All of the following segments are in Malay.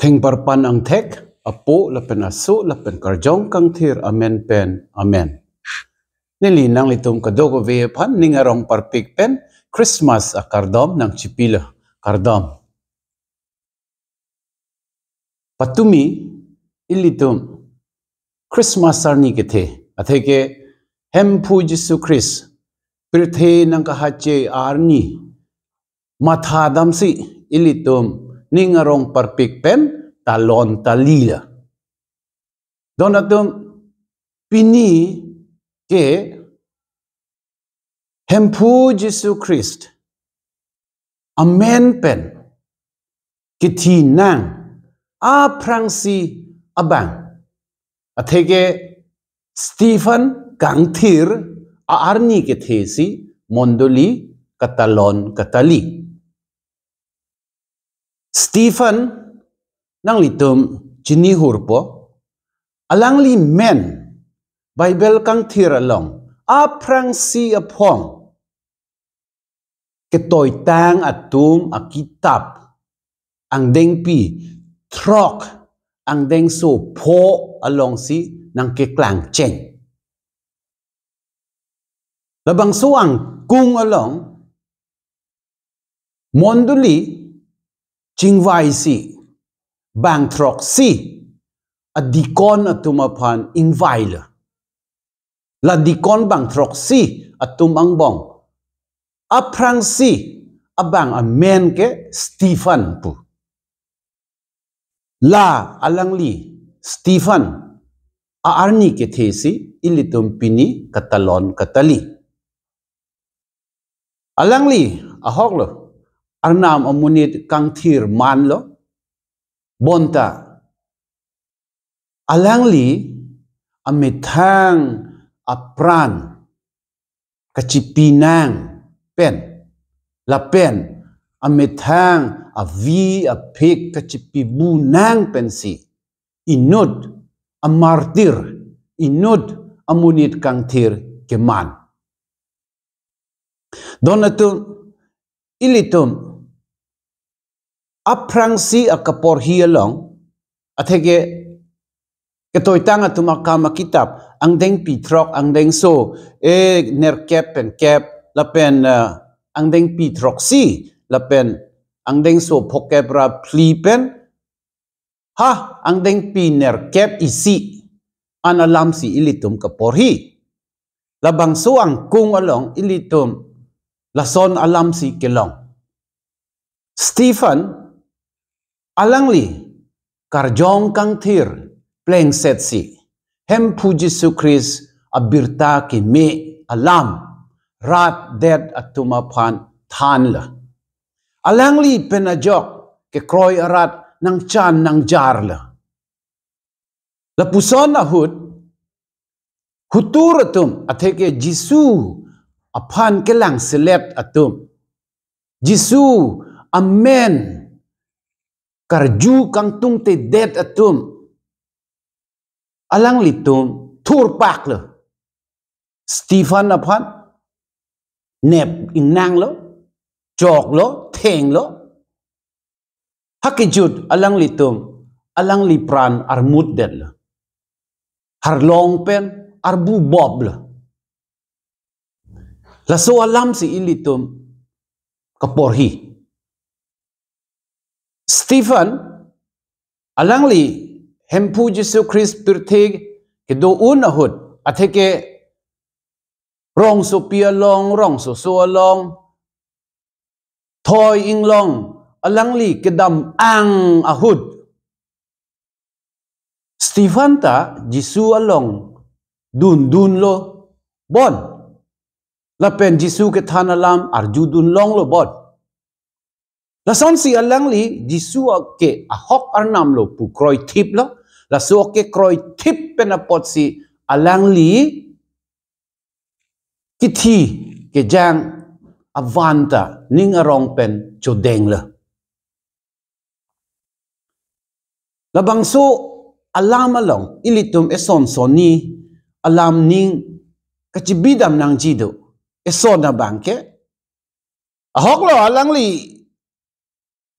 Thing parpan ang tek, apo lapen aso lapen karjong kang thir amen pen amen. Nilinang litum kadogo vepan ningarong parpik pen Christmas a kardom ng chipila kardom. Patumi ilitum Christmas arni kete atheke hempu Jesu Christ pirthe ng kahatye arni mathadam si ilitum ningarong parpik pen talon talila. Donatum pini ke hempu Jesu Christ amen pen kiti nang a prangsi abang atheke Stephen gangthir a arni ke thesi mondoli katalon katali. Stephen nang litum jinihur po alangli men Bible kang thir along a prangsi apong ketoy tang atum a kitab ang dengpi trok ang deng so po along si nang keklang cheng. Labang so ang kung along monduli jingwai si bang trok si a dikon atumapan ingvaila. La dikon bang trok si atumang bong aprang si abang amen ke Stephen pu. La alangli Stephen aarni ke thesi ilitum pini katalon katali. Alangli ahoklo arnam amunit kangthir manlo bonta alangli amithang apran kachipinang pen la pen amithang avi apik kachipibu nang pensi inut amartir inut amunit kangthir keman. Donatum ilitum aprangsi akaporhi along athege ketoy tanga tumakama kitab ang deng pitrok ang deng so nerkep pen kep lapen ang deng pitrok si lapen ang deng so pokebra plipen ha ang deng pi nerkep isi analam si ilitum kaporhi labang so ang kung along ilitum lason alam si kelong. Stephen alangli karjong kang thir pleng set si hempu Jesu Christ abirta ki me alam rat dead atumapan thanla alangli penajok ke kroy arat nang chan nang jarla lapuson ahud hutur atum atheke Jesu apan kelang selet atum Jesu amen karju kang tung te dead atum alang litum turpak lo Stephen apan nep inang lo jok lo theng lo hakijud alang litum alang lipran armut dead lo harlong pen arbu bob lo laso alam si ilitum kaporhi. Stephen alangli hempu Jesu Christ pirtheg ke do unahud atheke rong so pia long rong so along toy inglong alangli kedam ang ahud Stephen ta Jesu along dun lo bon lapen Jesu ke thanalam arju dun long lo bon lason si alangli Jesu ke ahok arnam lo pu kroy tip lo laso ke kroy tip penapot si alangli kiti ke jang avanta ning arong pen chodeng la labang so alam along ilitum eson soni alam ning kachibidam nang jido eson na bangke ahok lo alangli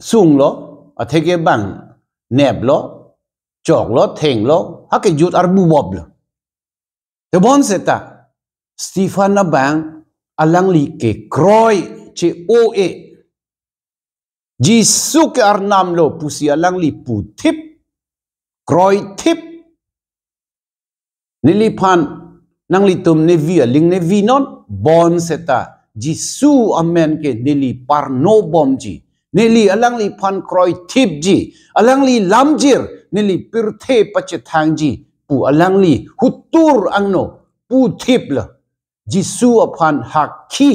sung lo athege bang neb lo chok lo theng lo ha ke jut ar bu bob lo te bon seta Stephen na bang alang li ke kroi che o e Jisu ke arnam lo pusi alang li pu tip kroi tip nilipan nang litum ne vi ling ne vi non bon seta Jisu amen ke nili par no bom ji nili alang li pan kroi tip ji alang li lamjir nili pirthe pache thang ji pu alang li hutur angno pu tip la Jisu apan hakki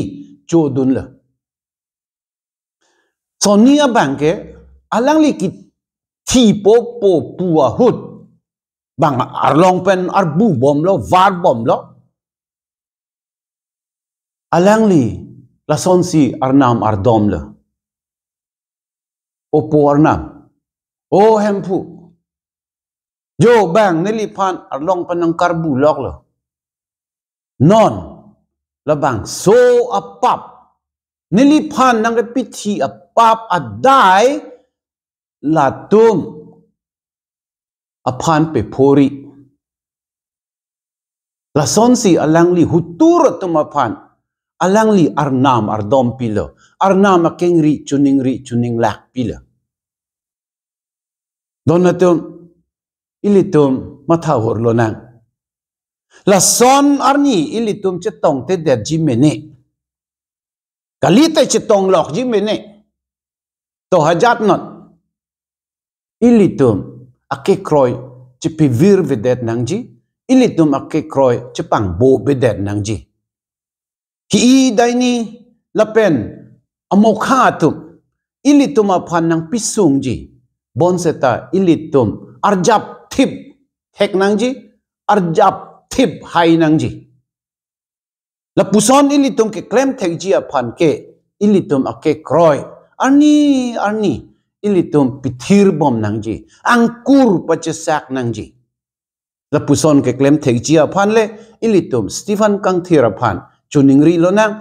chodun la so nia bangke alang li ki thi po pu a hut bang arlong pen arbu bom lo var bom lo alang li la son si arnam ardom lo o po arnam o hempu jo bang nilipan arlong pen ang karbu lok lo non la bang so apap nilipan nang repithi apap adai latum apan pe phori la son si alang li hutur tumapan alang li arnam ardom pilo arnam akengri chuning lak pilo donatum ilitum mathawur lo nang la son arni ilitum chetong te det jimene kalita chetong lok jimene to hajat not ilitum ake kroy chipi vir vedet nangji ilitum ake kroy chipang bo vedet nangji ki i daini lapen amokha tum ilitum aphan nang pisungji bonseta ilitum arjap thip hek nangji arjap thip hai nangji la puson ilitum ke klem thekji aphan ke ilitum ake kroy arni ilitum pithir bom nangji angkur pachesak nangji la puson ke klem thekji aphan le ilitum Stephen kang thira phan chuningri lo nang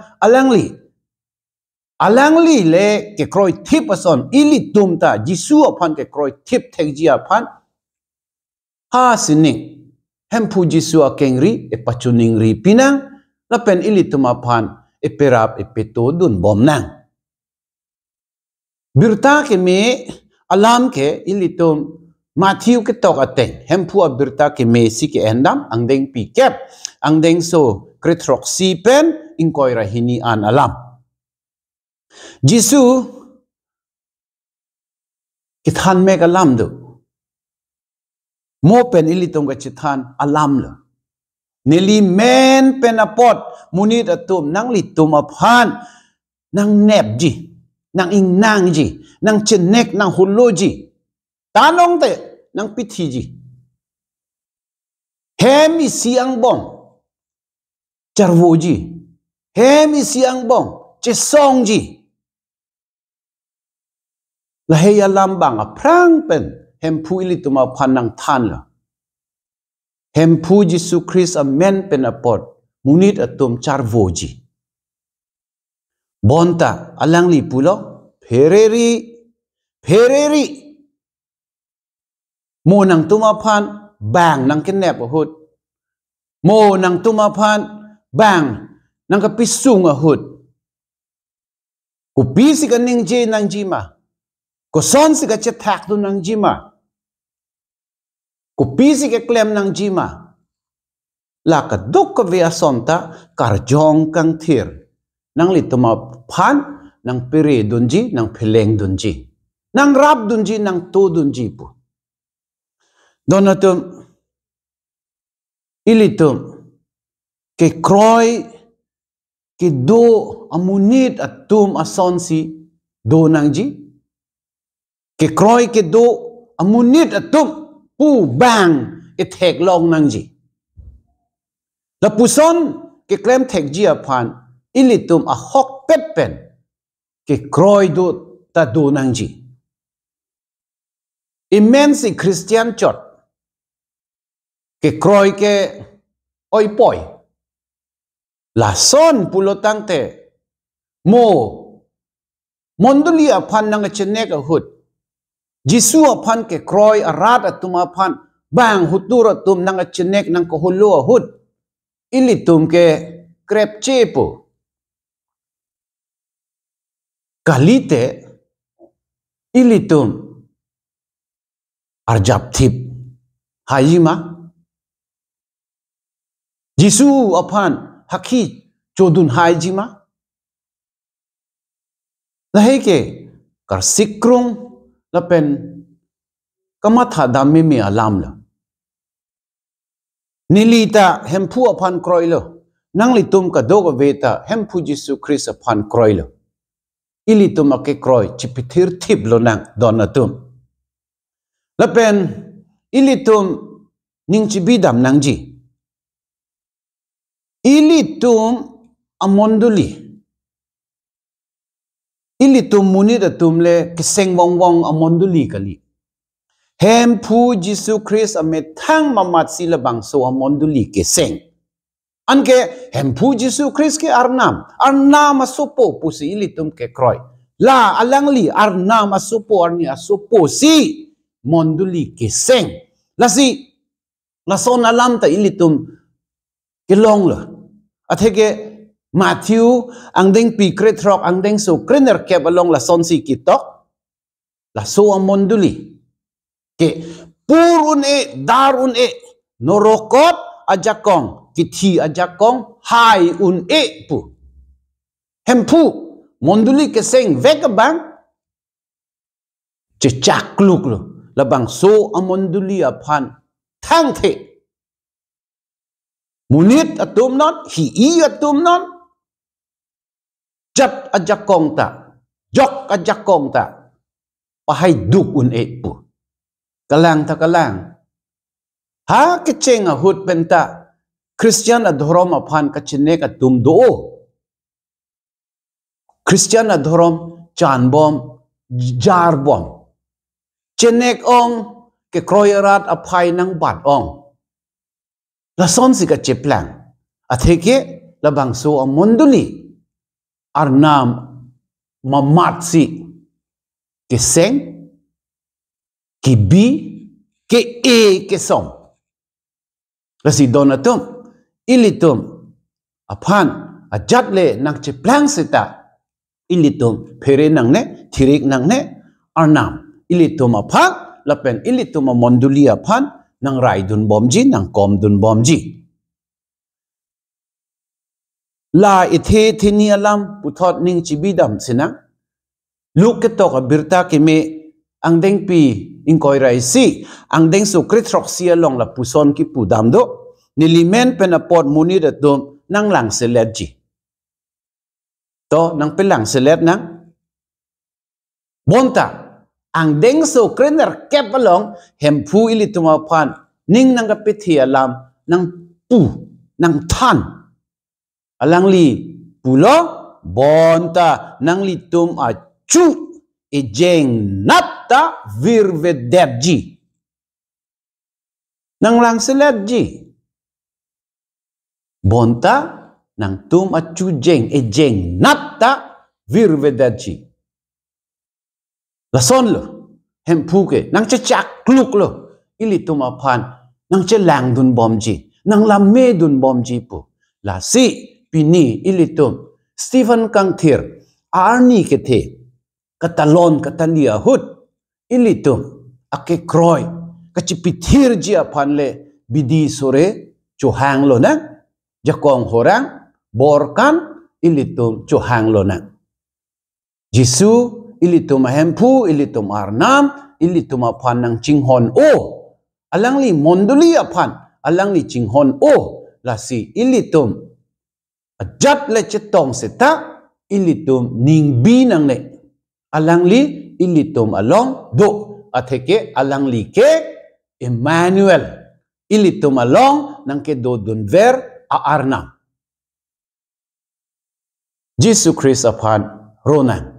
alangli le ke kroi thip ason ilitum ta Jisu aphan ke kroi thip thekji aphan ha sining hempu Jisu akengri e pachuningri pinang la pen ilitum aphan e perap e peto dun bom nang birta ke me alam ke ilitum Matthew ke tok ateng hempu birta ke me si ke endam angdeng pi kep angdeng so kretrok si pen ingkoi rahini an alam Jisu kithan me alam do mo pen ilitum ke chithan alam lo nili men pen apot munit atum nang litum aphan nang nep ji nang ing nang ji nang chenek nang hullo ji tanong te nang pithi ji hemi siang bong charwo ji hemi siang bong chesong ji la heya lambang a prang pen hempu ilituma phanang than la hempu Jisu Christ a men pen apot munit atum charwo ji bonta alang li pulo Pereri mo nang tumaphan bang nang kinep ahut mo nang tumaphan bang nang kapisung ahut kupisi ka ning je nang jima ko son si ka chetak tu nang jima kupisi ka klem nang jima la ka duk ka via sonta karjong kang thir nang li tumaphan nang pere dunji nang peleng dunji nang rap dunji nang to dunji pu donatum ilitum ke kroy ke do amunit atum asonsi do nangji ke kroy ke do amunit atum pu bang ethek long nangji la puson ke klem thek ji aphan ilitum a hok pet pen ke kroy do ta do nangji immense Christian church ke kroy ke oi poi la son pulotang te mo mondulia phan nang chenek a hut Jisu apan ke kroy arat atum apan bang hutur atum nang achenek nang kohulu ahud ilitum ke krepche po kalite ilitum arjap tip hayima Jisu apan haki chodun hayjima lahike kar sikrung lapen kamatha dami mi alam la nilita hempu apan kroilo nang litum ka doga veta hempu Jisu Christ apan kroilo ilitum ake kroy chipithir tip lo nang donatum lapen ilitum ning chibidam nangji ilitum amonduli ilitum munida tumle kiseng wong wong amonduli kali hempu Jisu Christ ame thang mamat sila bangso amonduli kiseng anke hempu Jisu Christ ke arnam asupo pusi ilitum ke kroy la alangli arnam asupo arni asupo si monduli kiseng lasi lason alam ta ilitum kilong la atheke Matthew ang ding pi kretrok ang ding so krener kep along la sonsi kitok la so amonduli ke purun e darun e norokot ajakong kithi ajakong hai un e pu hempu monduli ke seng vekabang chakluk lo labang so amonduli apan thang the munit atum non hi atum non jat ajakong ta jok ajakong ta pahai duk un e pu kalang ta kalang ha kecheng ahut benta Christian adhorom apan kachenek atum do Christian adhorom chanbom jarbom chenek ong ke kroyerat apai nang bat ong lason si ka cheplang atheke labang so amonduli arnam mamatsi keseng kibi ke e kesom lasi donatum ilitum apan ajatle nak cheplang sita ilitum phere nang ne thirik nang ne arnam ilitum apan lapen ilitum amonduli apan nang raidun bomji nang komdun bomji la ithe thini alam puthot ning chibidam sinang luk ke tok birta ke me ang deng pi ingkoi rai si ang deng su kritrok si along la puson ki pudam do nilimen penapot muni da dum nang lang selet ji to nang pelang selet nang bonta ang deng su krener kep along hempu ilituma pan ning nang kapithi alam nang pu nang than alang li pulo bonta nang litum a chu ejeng natta virvedebji nang lang seletji bonta nang tum a chu jeng ejeng natta virvedebji lason lo hempuke nang chachak kluk lo ilitum apan nang chelang dun bomji nang lamme dun bomji pu la si pini ilitum Stephen Kangthir arni kethe katalon katalia hut ilitum ake kroy kachipithir jia panle bidi sore johang lo na jakong horang borkan ilitum johang lo na Jisu ilitum hempu ilitum arnam ilitum apan nang chinghon o alangli monduli apan alangli chinghon o lasi ilitum ajat le chetong seta ilitum ningbi nang le alangli ilitum along do atheke alangli ke Emmanuel ilitum along nang ke do dunver a arnam Jesus Christ apan ronan